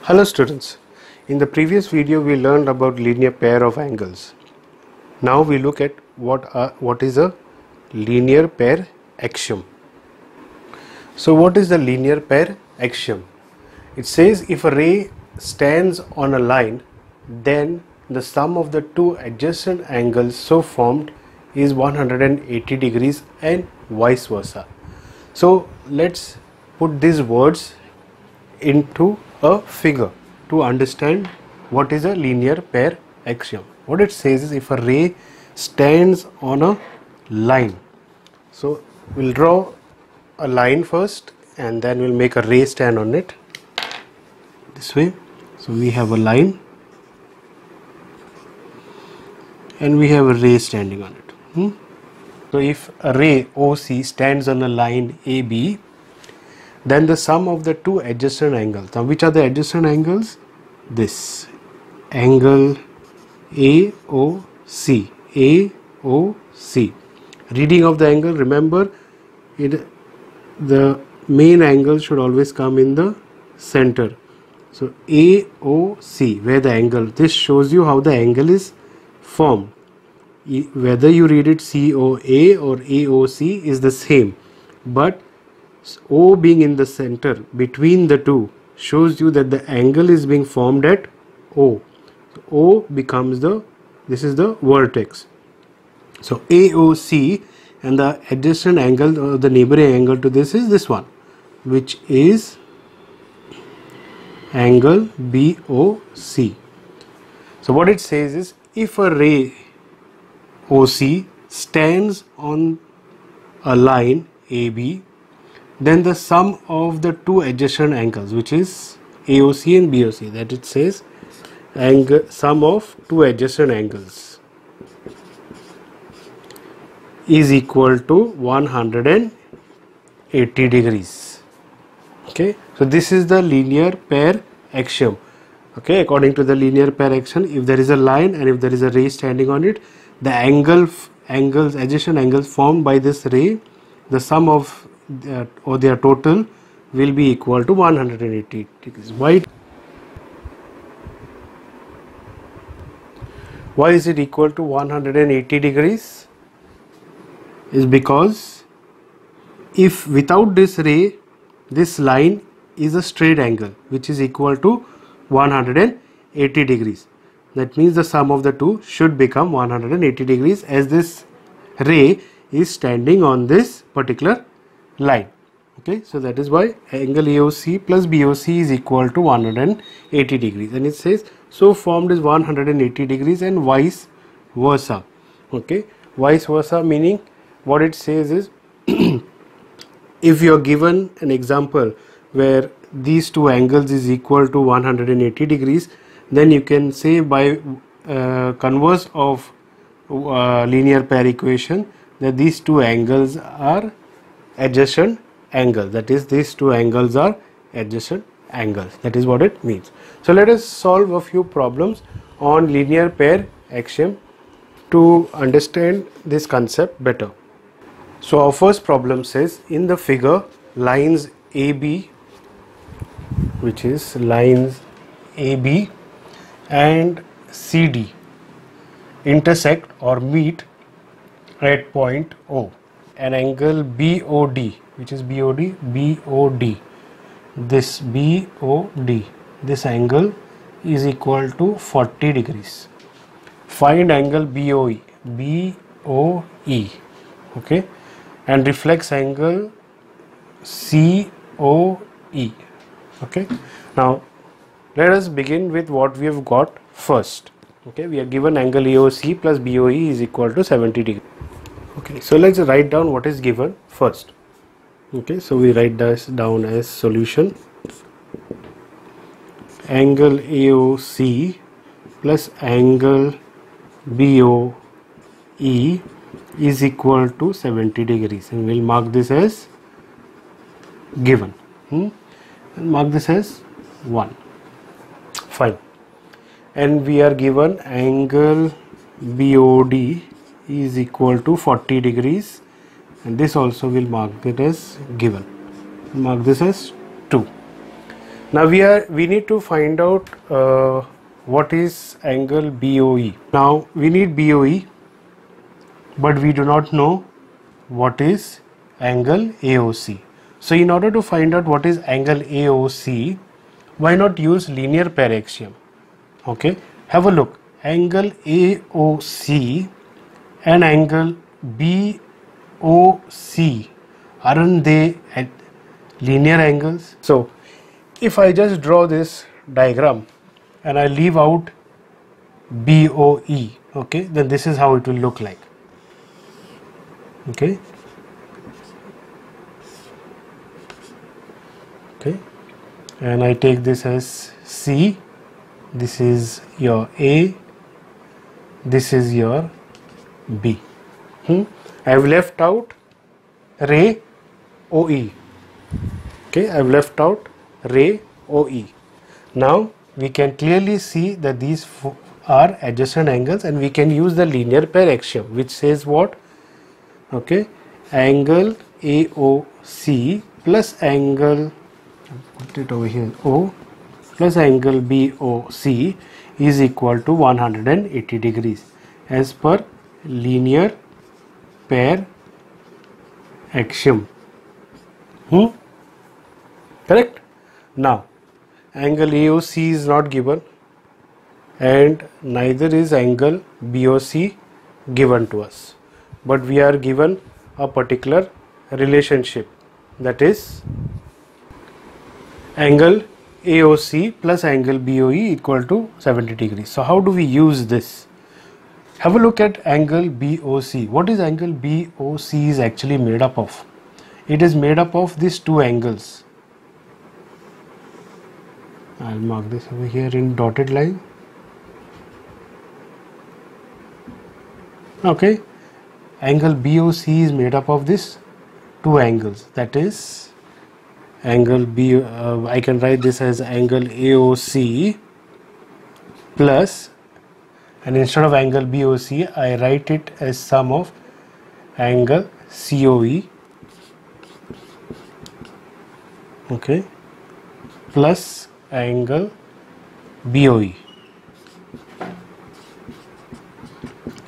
Hello students, in the previous video we learned about linear pair of angles. Now we look at what is a linear pair axiom. So what is the linear pair axiom? It says if a ray stands on a line, then the sum of the two adjacent angles so formed is 180 degrees and vice versa. So let's put these words into a figure to understand what is a linear pair axiom. What it says is if a ray stands on a line, so we'll draw a line first and then we'll make a ray stand on it this way. So we have a line and we have a ray standing on it. So if a ray OC stands on a line AB, then the sum of the two adjacent angles. Now which are the adjacent angles? This angle AOC. AOC. Reading of the angle, remember the main angle should always come in the center. So AOC, where the angle, this shows you how the angle is formed. Whether you read it COA or AOC is the same, but O being in the center between the two shows you that the angle is being formed at O. So O becomes this is the vertex. So AOC and the adjacent angle or the neighboring angle to this is this one, which is angle BOC. So what it says is if a ray OC stands on a line AB, then the sum of the two adjacent angles, which is AOC and BOC, that it says sum of two adjacent angles is equal to 180 degrees. Okay, so this is the linear pair axiom. Okay, according to the linear pair axiom, if there is a line and if there is a ray standing on it, the adjacent angles formed by this ray, the sum of or their total will be equal to 180 degrees. Why is it equal to 180 degrees? Is because if without this ray, this line is a straight angle which is equal to 180 degrees. That means the sum of the two should become 180 degrees as this ray is standing on this particular line. Okay, so that is why angle AOC plus BOC is equal to 180 degrees, and it says so formed is 180 degrees and vice versa. Okay, vice versa meaning what it says is if you are given an example where these two angles is equal to 180 degrees, then you can say by converse of linear pair equation that these two angles are adjacent angles, that is these two angles are adjacent angles. That is what it means. So let us solve a few problems on linear pair axiom to understand this concept better. So our first problem says in the figure lines AB, which is lines AB and CD intersect or meet at point O. An angle BOD, which is BOD, this BOD, this angle is equal to 40 degrees. Find angle BOE, okay, and reflex angle COE. Okay, now let us begin with what we have got first. Okay, we are given angle AOC plus BOE is equal to 70 degrees. Okay, so let's write down what is given first. Okay, so we write this down as solution. Angle AOC plus angle BOE is equal to 70 degrees, and we'll mark this as given. And mark this as 1. Fine. And we are given angle BOD is equal to 40 degrees, and this also will mark it as given. Mark this as 2. Now we need to find out what is angle BOE. Now we need BOE, but we do not know what is angle AOC. So in order to find out what is angle AOC, why not use linear pair axiom? Okay, have a look. Angle AOC and angle BOC, aren't they at linear angles? So if I just draw this diagram and I leave out BOE, okay, then this is how it will look like. Okay, and I take this as C, this is your A, this is your B. I have left out ray OE. Okay, I have left out ray OE. Now we can clearly see that these are adjacent angles, and we can use the linear pair axiom, which says what? Okay, angle AOC plus angle, put it over here, O plus angle BOC is equal to 180 degrees as per linear pair axiom. Correct? Now angle AOC is not given and neither is angle BOC given to us, but we are given a particular relationship, that is angle AOC plus angle BOE equal to 70 degrees. So how do we use this? Have a look at angle BOC. What is angle BOC is actually made up of? It is made up of these two angles. I'll mark this over here in dotted line. Okay, angle BOC is made up of these two angles, that is angle B, I can write this as angle AOC plus, and instead of angle BOC I write it as sum of angle COE, okay, plus angle BOE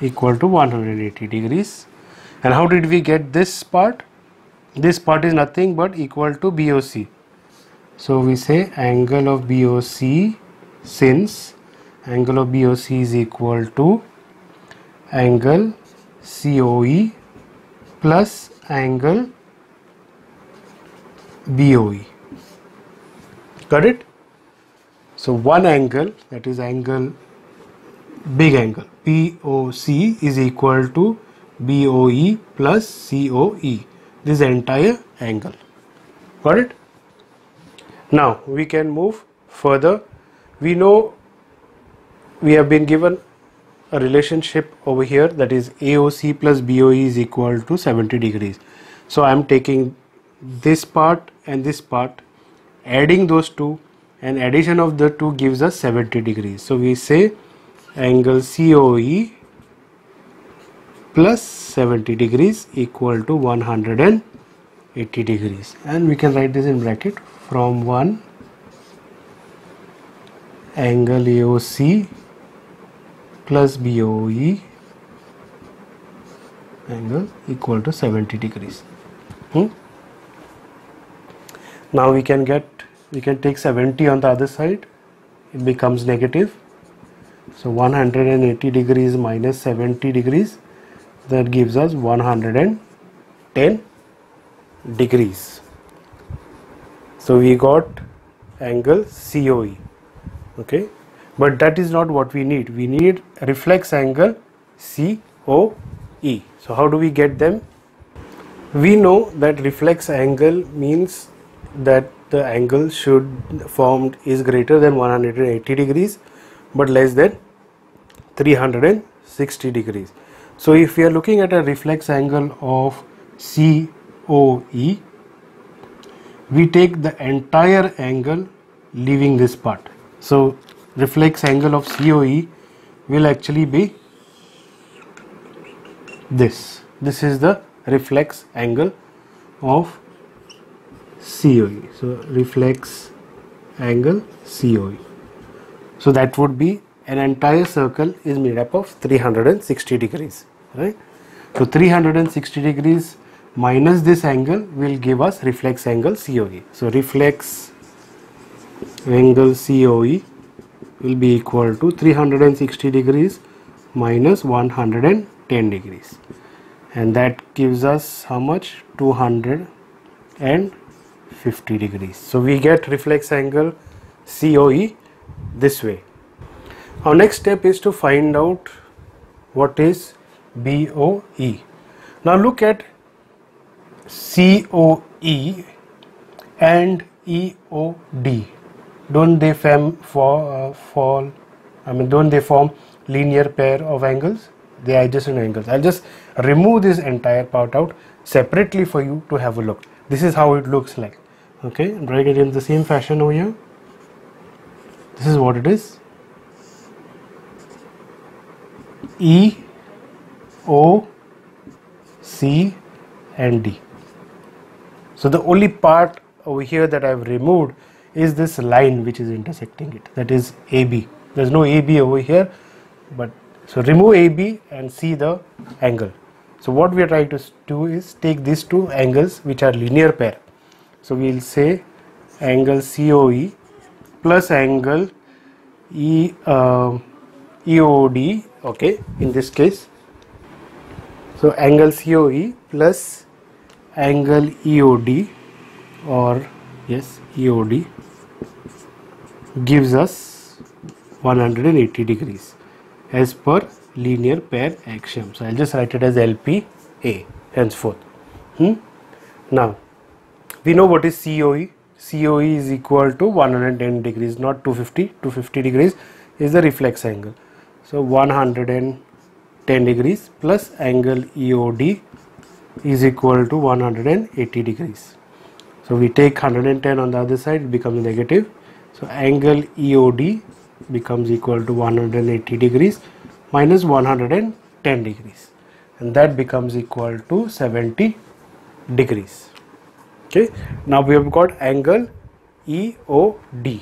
equal to 180 degrees. And how did we get this part? This part is nothing but equal to BOC. So we say angle of BOC, since angle of BOC is equal to angle COE plus angle BOE. Got it? So one angle, that is angle, big angle POC is equal to BOE plus COE. This entire angle. Got it? Now we can move further. We know we have been given a relationship over here, that is AOC plus BOE is equal to 70 degrees. So I am taking this part and this part, adding those two, and addition of the two gives us 70 degrees. So we say angle COE plus 70 degrees equal to 180 degrees, and we can write this in bracket from 1 angle AOC plus BOE angle equal to 70 degrees. Now we can take 70 on the other side, it becomes negative. So 180 degrees minus 70 degrees, that gives us 110 degrees. So we got angle COE, okay, but that is not what we need. We need reflex angle COE. So how do we get them? We know that reflex angle means that the angle formed is greater than 180 degrees but less than 360 degrees. So if we are looking at a reflex angle of COE, we take the entire angle leaving this part. So reflex angle of COE will actually be this. This is the reflex angle of COE. So reflex angle COE. So that would be an entire circle is made up of 360 degrees, right? So 360 degrees minus this angle will give us reflex angle COE. So reflex angle COE will be equal to 360 degrees minus 110 degrees, and that gives us how much? 250 degrees. So we get reflex angle COE this way. Our next step is to find out what is BOE. Now look at COE and EOD. Don't they don't they form linear pair of angles? They are adjacent angles. I'll just remove this entire part out separately for you to have a look. This is how it looks like. Okay, write it in the same fashion over here. This is what it is. E, O, C and D. So the only part over here that I have removed is this line which is intersecting it, that is AB. There's no AB over here, but so remove AB and see the angle. So what we are trying to do is take these two angles which are linear pair. So we will say angle COE plus angle EOD, okay, in this case. So angle COE plus angle EOD, or yes, EOD, gives us 180 degrees as per linear pair axiom. So I'll just write it as LPA henceforth. Now we know what is COE. COE is equal to 110 degrees, not 250. 250 degrees is the reflex angle. So 110 degrees plus angle EOD is equal to 180 degrees. So we take 110 on the other side, it becomes negative. So angle EOD becomes equal to 180 degrees minus 110 degrees, and that becomes equal to 70 degrees. Okay, now we have got angle EOD.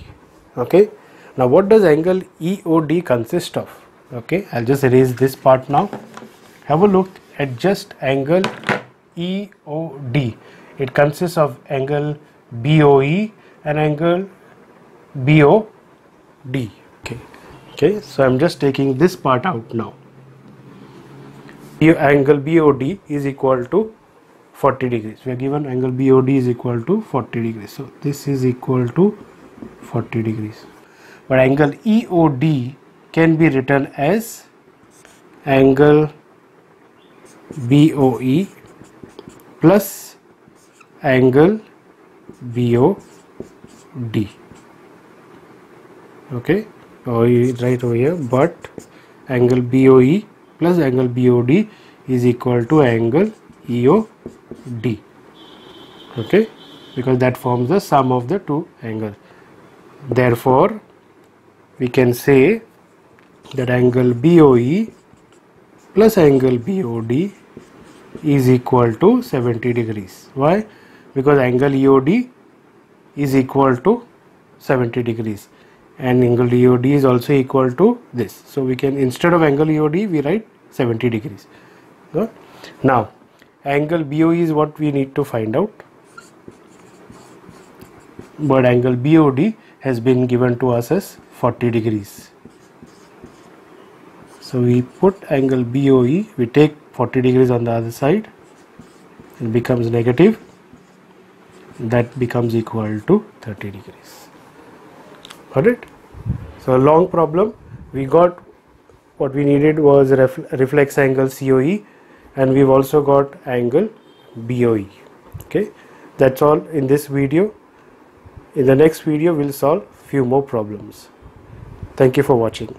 Okay, now what does angle EOD consist of? Okay, I'll just erase this part now. Have a look at just angle EOD. It consists of angle BOE and angle BOD. Okay, so I'm just taking this part out now. Angle BOD is equal to 40 degrees. We are given angle BOD is equal to 40 degrees. So this is equal to 40 degrees. But angle EOD can be written as angle BOE plus angle BOD. Okay, or right over here, but angle BOE plus angle BOD is equal to angle EOD. Okay, because that forms the sum of the two angles. Therefore, we can say that angle BOE plus angle BOD is equal to 70 degrees. Why? Because angle EOD is equal to 70 degrees and angle EOD is also equal to this. So we can, instead of angle EOD, we write 70 degrees. So now angle BOE is what we need to find out, but angle BOD has been given to us as 40 degrees. So we put angle BOE, we take 40 degrees on the other side, it becomes negative, that becomes equal to 30 degrees. Got it? So a long problem. We got what we needed was reflex angle COE, and we've also got angle BOE. Okay, that's all in this video. In the next video we'll solve few more problems. Thank you for watching.